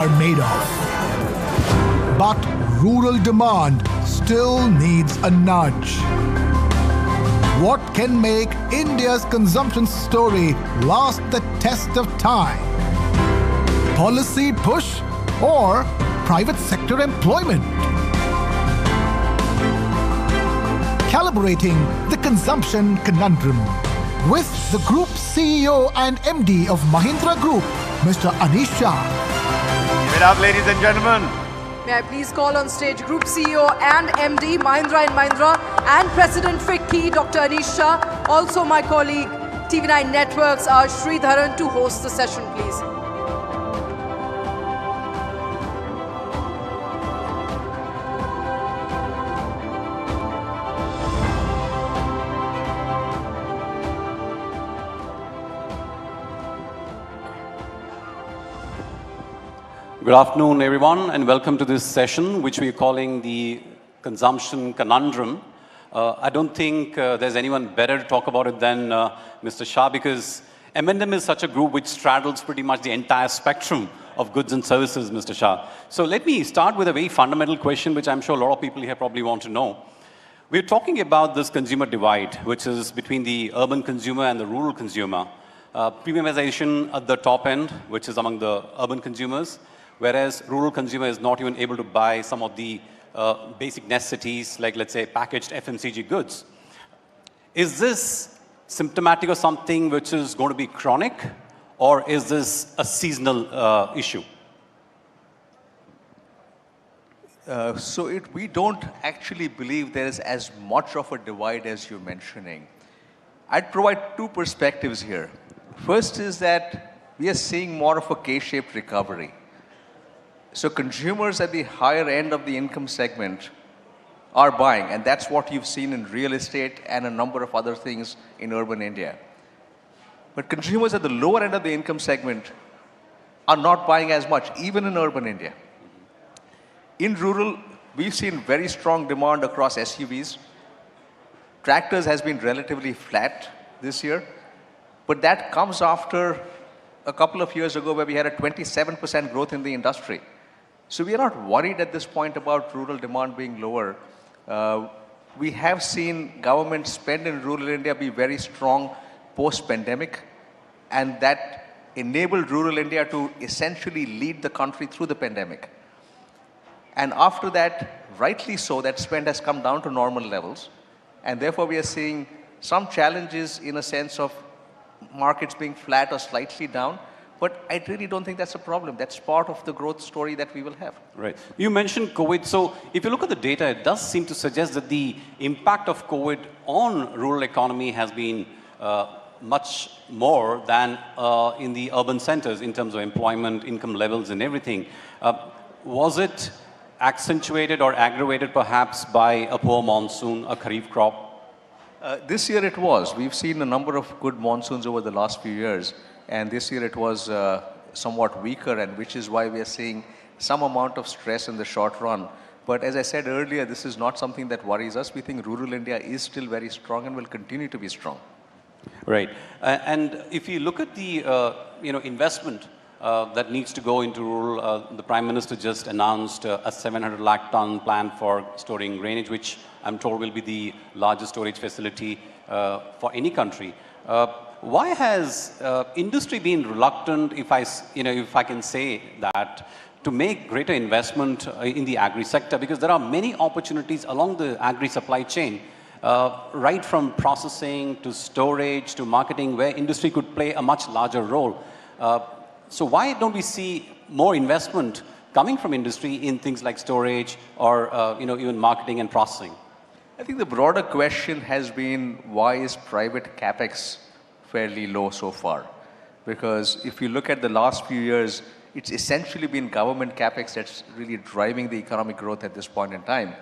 are made of. But rural demand still needs a nudge. What can make India's consumption story last the test of time? Policy push or private sector employment? Calibrating the Consumption Conundrum with the Group CEO and MD of Mahindra Group, Mr. Anish Shah. Give it up, ladies and gentlemen. May I please call on stage Group CEO and MD, Mahindra & Mahindra, and President FICCI, Dr. Anish Shah. Also my colleague, TV9 Networks, Sridharan, to host the session, please. Good afternoon, everyone, and welcome to this session, which we are calling the Consumption Conundrum. I don't think there's anyone better to talk about it than Mr. Shah, because M&M is such a group which straddles pretty much the entire spectrum of goods and services, Mr. Shah. So let me start with a very fundamental question, which I'm sure a lot of people here probably want to know. We're talking about this consumer divide, which is between the urban consumer and the rural consumer. Premiumization at the top end, which is among the urban consumers, whereas rural consumer is not even able to buy some of the basic necessities, like, let's say, packaged FMCG goods. Is this symptomatic of something which is going to be chronic, or is this a seasonal issue? We don't actually believe there is as much of a divide as you're mentioning. I'd provide two perspectives here. First is that we are seeing more of a K-shaped recovery. So consumers at the higher end of the income segment are buying, and that's what you've seen in real estate and a number of other things in urban India. But consumers at the lower end of the income segment are not buying as much, even in urban India. In rural, we've seen very strong demand across SUVs. Tractors has been relatively flat this year, but that comes after a couple of years ago where we had a 27% growth in the industry. So we are not worried at this point about rural demand being lower. We have seen government spend in rural India be very strong post-pandemic, and that enabled rural India to essentially lead the country through the pandemic. And after that, rightly so, that spend has come down to normal levels. And therefore, we are seeing some challenges in a sense of markets being flat or slightly down. But I really don't think that's a problem. That's part of the growth story that we will have. Right. You mentioned COVID. So if you look at the data, it does seem to suggest that the impact of COVID on rural economy has been much more than in the urban centers in terms of employment, income levels, and everything. Was it accentuated or aggravated perhaps by a poor monsoon, a kharif crop? This year it was. We've seen a number of good monsoons over the last few years. And this year it was somewhat weaker, and which is why we are seeing some amount of stress in the short run. But as I said earlier, this is not something that worries us. We think rural India is still very strong and will continue to be strong. Right. And if you look at the investment that needs to go into rural, the Prime Minister just announced a 700 lakh ton plan for storing grainage, which I'm told will be the largest storage facility for any country. Why has industry been reluctant, if I can say that, to make greater investment in the agri sector? Because there are many opportunities along the agri supply chain, right from processing to storage to marketing, where industry could play a much larger role. So why don't we see more investment coming from industry in things like storage or even marketing and processing? I think the broader question has been, why is private capex fairly low so far? Because if you look at the last few years, it's essentially been government capex that's really driving the economic growth at this point in time.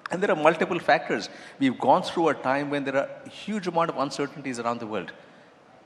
And there are multiple factors. We've gone through a time when there are a huge amount of uncertainties around the world.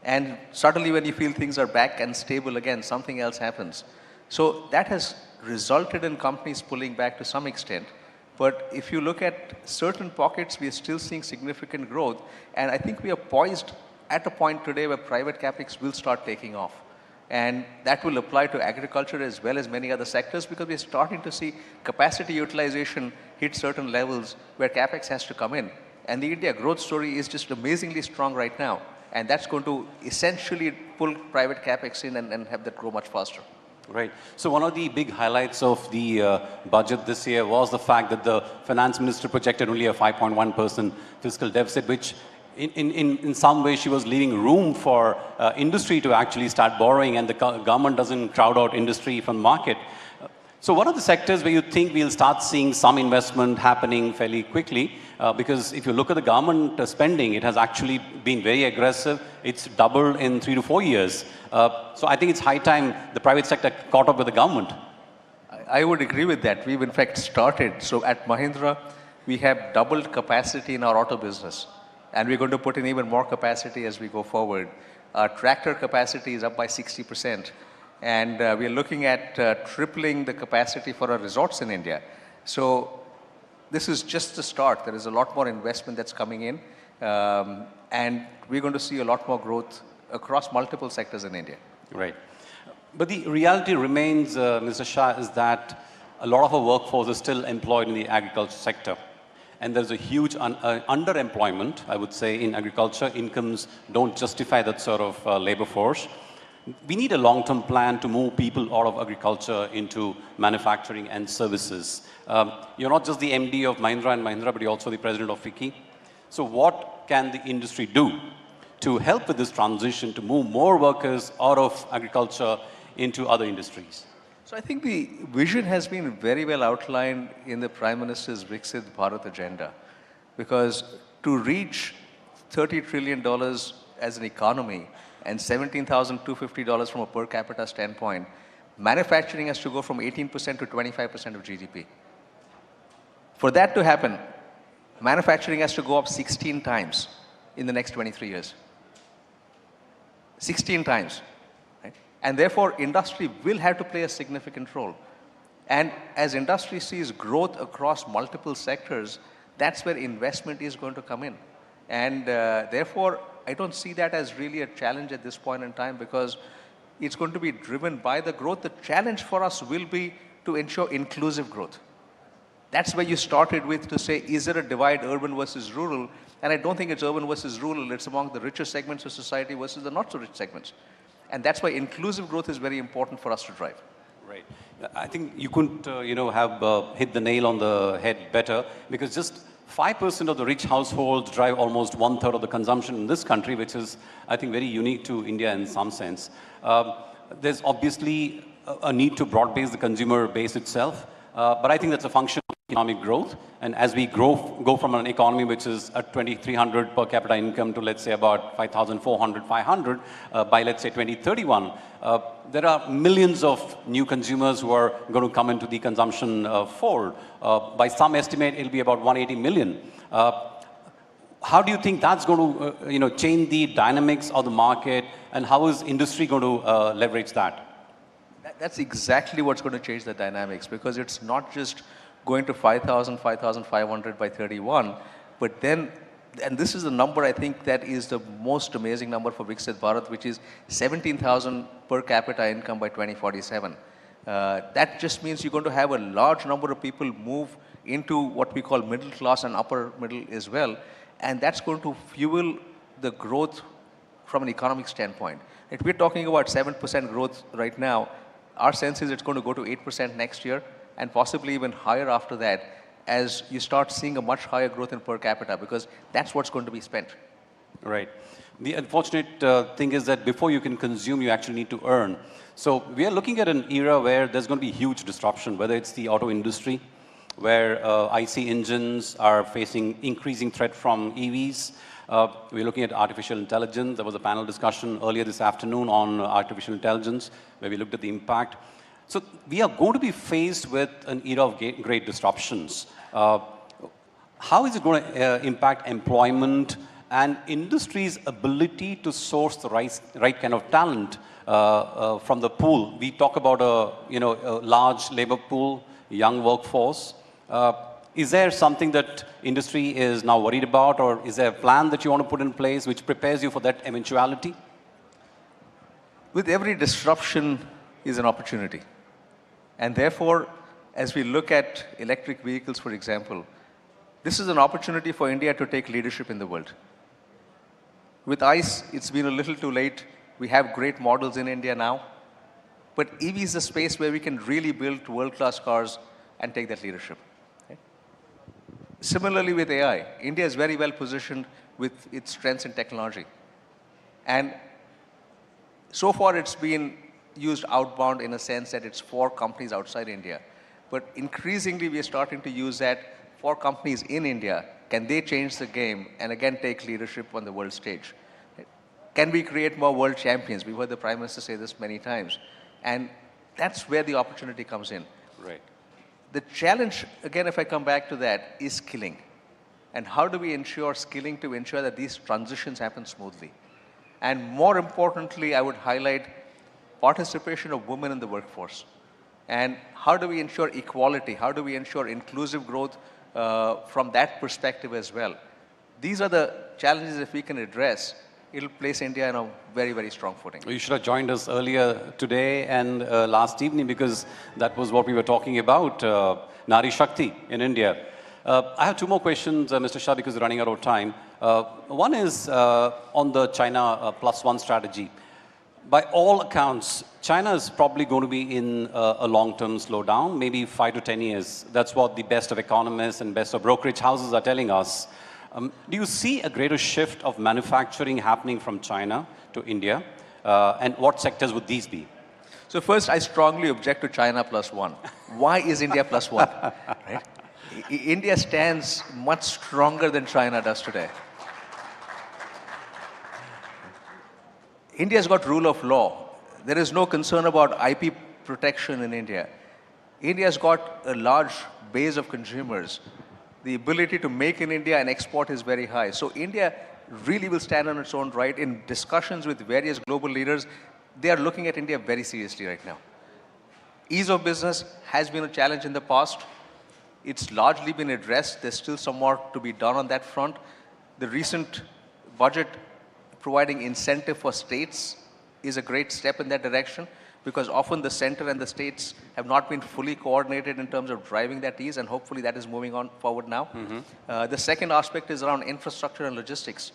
And suddenly when you feel things are back and stable again, something else happens. So that has resulted in companies pulling back to some extent. But if you look at certain pockets, we are still seeing significant growth. And I think we are poised at a point today where private capex will start taking off. And that will apply to agriculture as well as many other sectors, because we're starting to see capacity utilization hit certain levels where capex has to come in. And the India growth story is just amazingly strong right now. And that's going to essentially pull private capex in and have that grow much faster. Right. So one of the big highlights of the budget this year was the fact that the finance minister projected only a 5.1% fiscal deficit, which in some way she was leaving room for industry to actually start borrowing, and the government doesn't crowd out industry from the market. So what are the sectors where you think we'll start seeing some investment happening fairly quickly? Because if you look at the government spending, it has actually been very aggressive. It's doubled in 3 to 4 years. So I think it's high time the private sector caught up with the government. I would agree with that. We've in fact started. So at Mahindra, we have doubled capacity in our auto business. And we're going to put in even more capacity as we go forward. Our tractor capacity is up by 60%. And we're looking at tripling the capacity for our resorts in India. So this is just the start. There is a lot more investment that's coming in. And we're going to see a lot more growth across multiple sectors in India. Right. But the reality remains, Mr. Shah, is that a lot of our workforce is still employed in the agriculture sector. And there's a huge underemployment, I would say, in agriculture. Incomes don't justify that sort of labor force. We need a long-term plan to move people out of agriculture into manufacturing and services. You're not just the MD of Mahindra and Mahindra, but you're also the president of FICCI. So what can the industry do to help with this transition to move more workers out of agriculture into other industries? So I think the vision has been very well outlined in the Prime Minister's Viksit Bharat agenda, because to reach $30 trillion as an economy and $17,250 from a per capita standpoint, manufacturing has to go from 18% to 25% of GDP. For that to happen, manufacturing has to go up 16 times in the next 23 years. 16 times. Right? And therefore, industry will have to play a significant role. And as industry sees growth across multiple sectors, that's where investment is going to come in. And therefore, I don't see that as really a challenge at this point in time, because it's going to be driven by the growth. The challenge for us will be to ensure inclusive growth. That's where you started with, to say, is there a divide, urban versus rural? And I don't think it's urban versus rural. It's among the richer segments of society versus the not so rich segments. And that's why inclusive growth is very important for us to drive. Right. I think you couldn't, have hit the nail on the head better, because just 5% of the rich households drive almost 1/3 of the consumption in this country, which is, I think, very unique to India in some sense. There's obviously a need to broad-base the consumer base itself, but I think that's a function of economic growth. And as we go from an economy which is at 2,300 per capita income to, let's say, about 5,400, 500 by, let's say, 2031, there are millions of new consumers who are going to come into the consumption fold. By some estimate, it'll be about 180 million. How do you think that's going to, change the dynamics of the market, and how is industry going to leverage that? That's exactly what's going to change the dynamics, because it's not just going to 5,000, 5,500 by 31, but then, and this is the number I think that is the most amazing number for Viksit Bharat, which is 17,000 per capita income by 2047. That just means you're going to have a large number of people move into what we call middle class and upper middle as well, and that's going to fuel the growth from an economic standpoint. If we're talking about 7% growth right now, our sense is it's going to go to 8% next year, and possibly even higher after that, as you start seeing a much higher growth in per capita, because that's what's going to be spent. Right. The unfortunate thing is that before you can consume, you actually need to earn. So we are looking at an era where there's going to be huge disruption, whether it's the auto industry, where IC engines are facing increasing threat from EVs. We're looking at artificial intelligence. There was a panel discussion earlier this afternoon on artificial intelligence, where we looked at the impact. So we are going to be faced with an era of great disruptions. How is it going to impact employment and industry's ability to source the right kind of talent from the pool? We talk about a large labor pool, young workforce. Is there something that industry is now worried about, or is there a plan that you want to put in place which prepares you for that eventuality? with every disruption is an opportunity. And therefore, as we look at electric vehicles, for example, this is an opportunity for India to take leadership in the world. With ICE, it's been a little too late. We have great models in India now. But EV is a space where we can really build world-class cars and take that leadership. Okay? Similarly with AI, India is very well positioned with its strengths in technology. And so far it's been used outbound in a sense that it's for companies outside India. But increasingly we are starting to use that for companies in India. Can they change the game and again take leadership on the world stage? Can we create more world champions? We've heard the Prime Minister say this many times. And that's where the opportunity comes in. Right. The challenge, again, if I come back to that, is skilling. And how do we ensure skilling to ensure that these transitions happen smoothly? And more importantly, I would highlight participation of women in the workforce. And how do we ensure equality? How do we ensure inclusive growth from that perspective as well? These are the challenges if we can address. It'll place India in a very, very strong footing. You should have joined us earlier today and last evening because that was what we were talking about, Nari Shakti in India. I have two more questions, Mr. Shah, because we're running out of time. One is on the China +1 strategy. By all accounts, China is probably going to be in a long-term slowdown, maybe 5 to 10 years. That's what the best of economists and best of brokerage houses are telling us. Do you see a greater shift of manufacturing happening from China to India? And what sectors would these be? So first, I strongly object to China +1. Why is India +1? Right? India stands much stronger than China does today. India's got rule of law. There is no concern about IP protection in India. India's got a large base of consumers. The ability to make in India and export is very high. So India really will stand on its own right. In discussions with various global leaders, they are looking at India very seriously right now. Ease of business has been a challenge in the past. It's largely been addressed. There's still some more to be done on that front. The recent budget providing incentive for states is a great step in that direction, because often the center and the states have not been fully coordinated in terms of driving that ease, and hopefully that is moving on forward now. The second aspect is around infrastructure and logistics.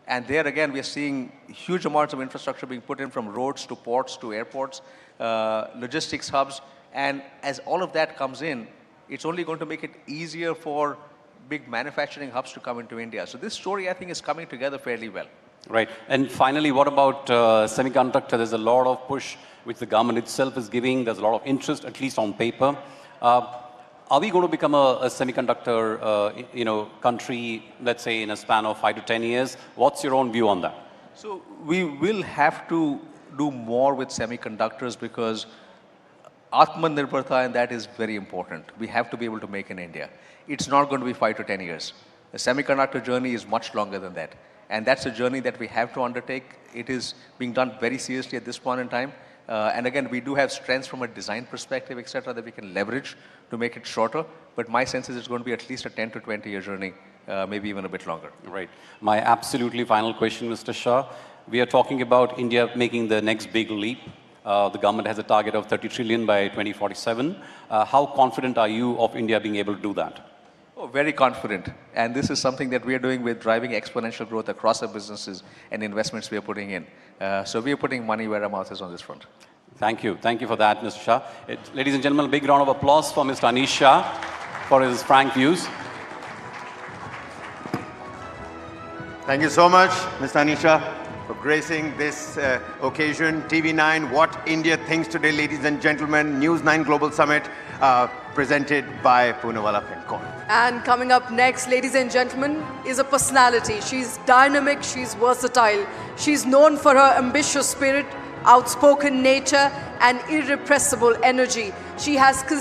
And there again, we are seeing huge amounts of infrastructure being put in, from roads to ports to airports, logistics hubs. And as all of that comes in, it's only going to make it easier for big manufacturing hubs to come into India. So this story, I think, is coming together fairly well. Right. And finally, what about semiconductor? There's a lot of push which the government itself is giving. There's a lot of interest, at least on paper. Are we going to become a semiconductor country, let's say, in a span of 5 to 10 years? What's your own view on that? So we will have to do more with semiconductors, because Atmanirbharta, and that is very important. We have to be able to make in India. It's not going to be 5 to 10 years. The semiconductor journey is much longer than that. And that's a journey that we have to undertake. It is being done very seriously at this point in time. And again, we do have strengths from a design perspective, et cetera, that we can leverage to make it shorter. But my sense is it's going to be at least a 10 to 20-year journey, maybe even a bit longer. Right. My absolutely final question, Mr. Shah. We are talking about India making the next big leap. The government has a target of 30 trillion by 2047. How confident are you of India being able to do that? Oh, very confident. And this is something that we are doing with driving exponential growth across our businesses and investments we are putting in. So we are putting money where our mouth is on this front. Thank you. Thank you for that, Mr. Shah. Ladies and gentlemen, a big round of applause for Mr. Anish Shah for his frank views. Thank you so much, Mr. Anish Shah, for gracing this occasion. TV9, What India Thinks Today, ladies and gentlemen, News9 Global Summit, presented by Poonawalla FinCorp. And coming up next, ladies and gentlemen, is a personality. She's dynamic, she's versatile. She's known for her ambitious spirit, outspoken nature, and irrepressible energy. She has